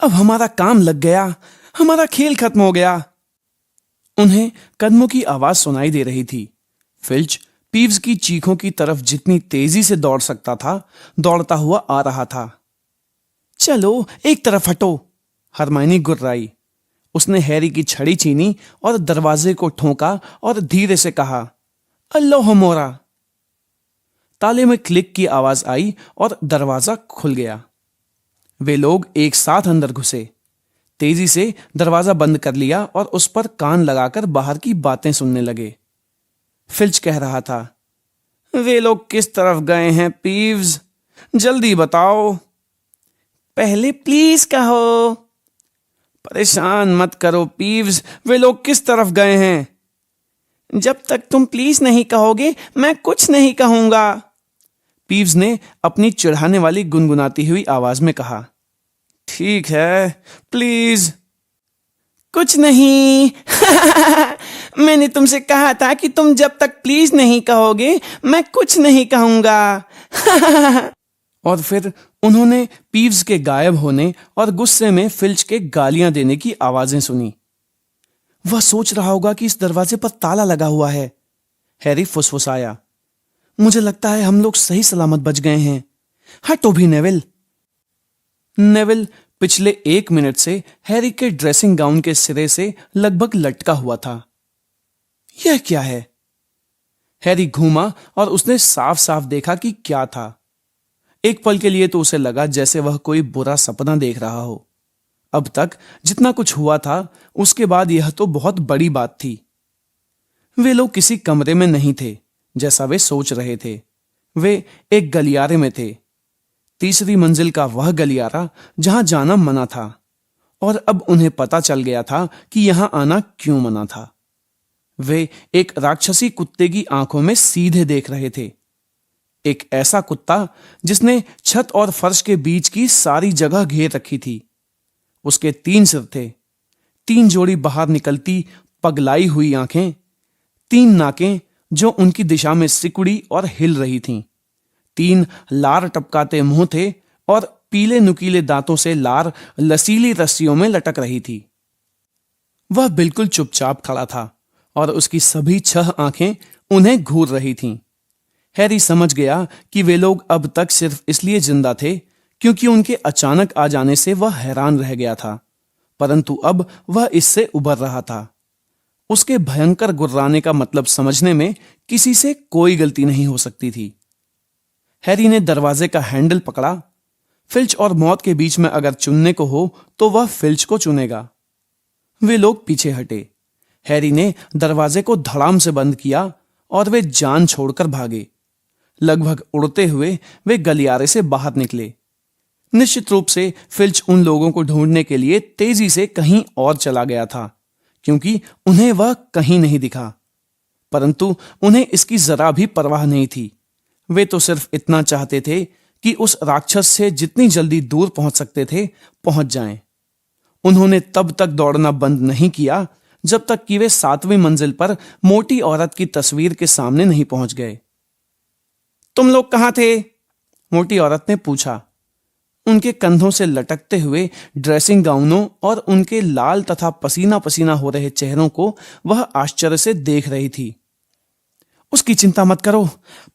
अब हमारा काम लग गया, हमारा खेल खत्म हो गया। उन्हें कदमों की आवाज सुनाई दे रही थी। फिल्च पीव्स की चीखों की तरफ जितनी तेजी से दौड़ सकता था, दौड़ता हुआ आ रहा था। चलो एक तरफ हटो, हरमाइनी गुर्राई। उसने हैरी की छड़ी छीनी और दरवाजे को ठोका और धीरे से कहा, अल्लाह मोरा। ताले में क्लिक की आवाज आई और दरवाजा खुल गया। वे लोग एक साथ अंदर घुसे, तेजी से दरवाजा बंद कर लिया और उस पर कान लगाकर बाहर की बातें सुनने लगे। फिल्च कह रहा था, वे लोग किस तरफ गए हैं पीव्स, जल्दी बताओ। पहले प्लीज कहो। परेशान मत करो पीव्स, वे लोग किस तरफ गए हैं? जब तक तुम प्लीज नहीं कहोगे मैं कुछ नहीं कहूंगा, पीव्स ने अपनी चिढ़ाने वाली गुनगुनाती हुई आवाज में कहा। ठीक है, प्लीज। कुछ नहीं। मैंने तुमसे कहा था कि तुम जब तक प्लीज नहीं कहोगे मैं कुछ नहीं कहूंगा। और फिर उन्होंने पीव्स के गायब होने और गुस्से में फिल्च के गालियां देने की आवाजें सुनी। वह सोच रहा होगा कि इस दरवाजे पर ताला लगा हुआ है, हैरी फुसफुसाया। मुझे लगता है हम लोग सही सलामत बच गए हैं। हटो भी नेविल। नेविल पिछले 1 मिनट से हैरी के ड्रेसिंग गाउन के सिरे से लगभग लटका हुआ था। यह क्या है? हैरी घूमा और उसने साफ साफ देखा कि क्या था। एक पल के लिए तो उसे लगा जैसे वह कोई बुरा सपना देख रहा हो। अब तक जितना कुछ हुआ था उसके बाद यह तो बहुत बड़ी बात थी। वे लोग किसी कमरे में नहीं थे जैसा वे सोच रहे थे। वे एक गलियारे में थे, तीसरी मंजिल का वह गलियारा जहां जाना मना था। और अब उन्हें पता चल गया था कि यहां आना क्यों मना था। वे एक राक्षसी कुत्ते की आंखों में सीधे देख रहे थे, एक ऐसा कुत्ता जिसने छत और फर्श के बीच की सारी जगह घेर रखी थी। उसके 3 सिर थे, 3 जोड़ी बाहर निकलती पगलाई हुई आंखें, 3 नाकें जो उनकी दिशा में सिकुड़ी और हिल रही थीं, 3 लार टपकाते मुंह थे और पीले नुकीले दांतों से लार लसीली रस्सियों में लटक रही थी। वह बिल्कुल चुपचाप खड़ा था और उसकी सभी 6 आंखें उन्हें घूर रही थीं। हैरी समझ गया कि वे लोग अब तक सिर्फ इसलिए जिंदा थे क्योंकि उनके अचानक आ जाने से वह हैरान रह गया था, परंतु अब वह इससे उबर रहा था। उसके भयंकर गुर्राने का मतलब समझने में किसी से कोई गलती नहीं हो सकती थी। हैरी ने दरवाजे का हैंडल पकड़ा। फिल्च और मौत के बीच में अगर चुनने को हो तो वह फिल्च को चुनेगा। वे लोग पीछे हटे। हैरी ने दरवाजे को धड़ाम से बंद किया और वे जान छोड़कर भागे। लगभग उड़ते हुए वे गलियारे से बाहर निकले। निश्चित रूप से फिल्च उन लोगों को ढूंढने के लिए तेजी से कहीं और चला गया था, क्योंकि उन्हें वह कहीं नहीं दिखा। परंतु उन्हें इसकी जरा भी परवाह नहीं थी। वे तो सिर्फ इतना चाहते थे कि उस राक्षस से जितनी जल्दी दूर पहुंच सकते थे पहुंच जाएं। उन्होंने तब तक दौड़ना बंद नहीं किया जब तक कि वे 7वीं मंजिल पर मोटी औरत की तस्वीर के सामने नहीं पहुंच गए। तुम लोग कहां थे? मोटी औरत ने पूछा। उनके कंधों से लटकते हुए ड्रेसिंग गाउनों और उनके लाल तथा पसीना पसीना हो रहे चेहरों को वह आश्चर्य से देख रही थी। उसकी चिंता मत करो,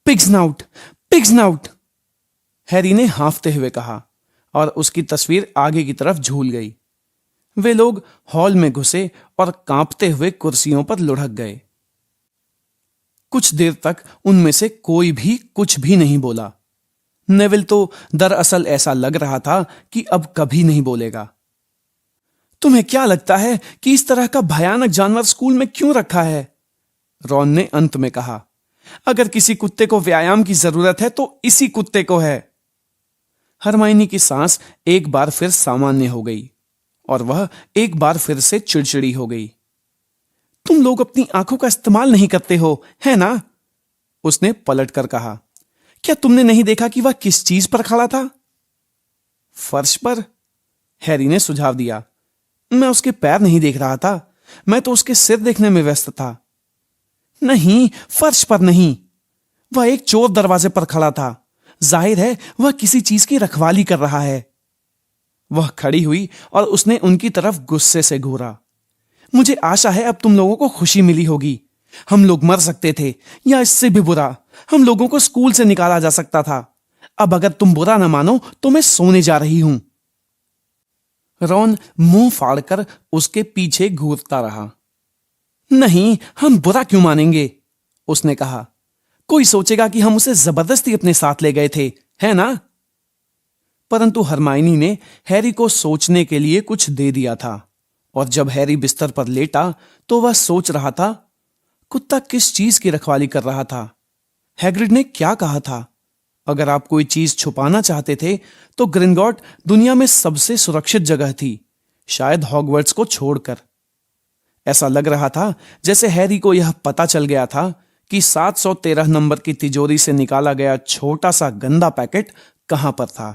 पिग्स नाउट, पिग्स नाउट, हैरी ने हांफते हुए कहा और उसकी तस्वीर आगे की तरफ झूल गई। वे लोग हॉल में घुसे और कांपते हुए कुर्सियों पर लुढ़क गए। कुछ देर तक उनमें से कोई भी कुछ भी नहीं बोला। नेविल तो दरअसल ऐसा लग रहा था कि अब कभी नहीं बोलेगा। तुम्हें क्या लगता है कि इस तरह का भयानक जानवर स्कूल में क्यों रखा है? रॉन ने अंत में कहा। अगर किसी कुत्ते को व्यायाम की जरूरत है तो इसी कुत्ते को है। हरमाइनी की सांस एक बार फिर सामान्य हो गई और वह एक बार फिर से चिड़चिड़ी हो गई। तुम लोग अपनी आंखों का इस्तेमाल नहीं करते हो, है ना? उसने पलटकर कहा। क्या तुमने नहीं देखा कि वह किस चीज पर खड़ा था? फर्श पर, हैरी ने सुझाव दिया। मैं उसके पैर नहीं देख रहा था, मैं तो उसके सिर देखने में व्यस्त था। नहीं, फर्श पर नहीं, वह एक चोर दरवाजे पर खड़ा था। जाहिर है वह किसी चीज की रखवाली कर रहा है। वह खड़ी हुई और उसने उनकी तरफ गुस्से से घूरा। मुझे आशा है अब तुम लोगों को खुशी मिली होगी। हम लोग मर सकते थे, या इससे भी बुरा, हम लोगों को स्कूल से निकाला जा सकता था। अब अगर तुम बुरा न मानो तो मैं सोने जा रही हूं। रॉन मुंह फाड़कर उसके पीछे घूरता रहा। नहीं, हम बुरा क्यों मानेंगे? उसने कहा। कोई सोचेगा कि हम उसे जबरदस्ती अपने साथ ले गए थे, है ना? परंतु हरमाइनी ने हैरी को सोचने के लिए कुछ दे दिया था, और जब हैरी बिस्तर पर लेटा तो वह सोच रहा था, कुत्ता किस चीज की रखवाली कर रहा था? हैग्रिड ने क्या कहा था? अगर आप कोई चीज छुपाना चाहते थे तो ग्रिंगॉट दुनिया में सबसे सुरक्षित जगह थी, शायद हॉगवर्ट्स को छोड़कर। ऐसा लग रहा था जैसे हैरी को यह पता चल गया था कि 713 नंबर की तिजोरी से निकाला गया छोटा सा गंदा पैकेट कहां पर था।